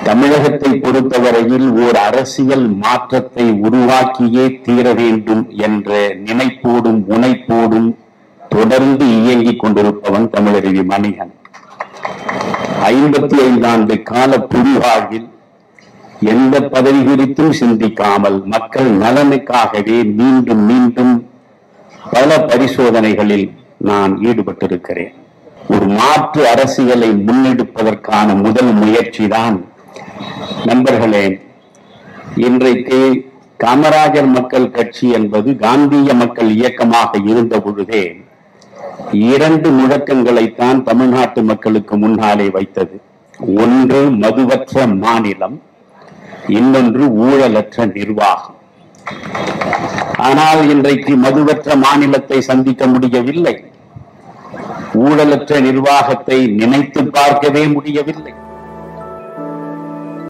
தமிழகத்தை பொறுத்தவரையில் ஓர் அரசியல் மாற்றத்தை உருவாக்கியே தீர வேண்டும் என்ற நினைப்போடும் முனைப்போடும் தொடர்ந்து இயங்கிக் கொண்டிருப்பவன் தமிழருவி மணிகன். 55 ஆண்டு கால புரிவாழ்வில் எந்த பதவி குறித்தும் சிந்திக்காமல் மக்கள் நலனுக்காகவே மீண்டும் மீண்டும் பல பரிசோதனைகளில் நான் ஈடுபட்டிருக்கிறேன். ஒரு மாற்று அரசியலை முன்னெடுப்பதற்கான முதல் முயற்சி தான் நண்பர்களே, இன்றைக்கு காமராஜர் மக்கள் கட்சி என்பது காந்திய மக்கள் இயக்கமாக இருந்த பொழுதே 2 முழக்கங்களைத்தான் தமிழ்நாட்டு மக்களுக்கு முன்னாலே வைத்தது. ஒன்று மதுவற்ற மாநிலம், இன்னொன்று ஊழலற்ற நிர்வாகம். ஆனால் இன்றைக்கு மதுவற்ற மாநிலத்தை சந்திக்க முடியவில்லை, ஊழலற்ற நிர்வாகத்தை நினைத்து பார்க்கவே முடியவில்லை.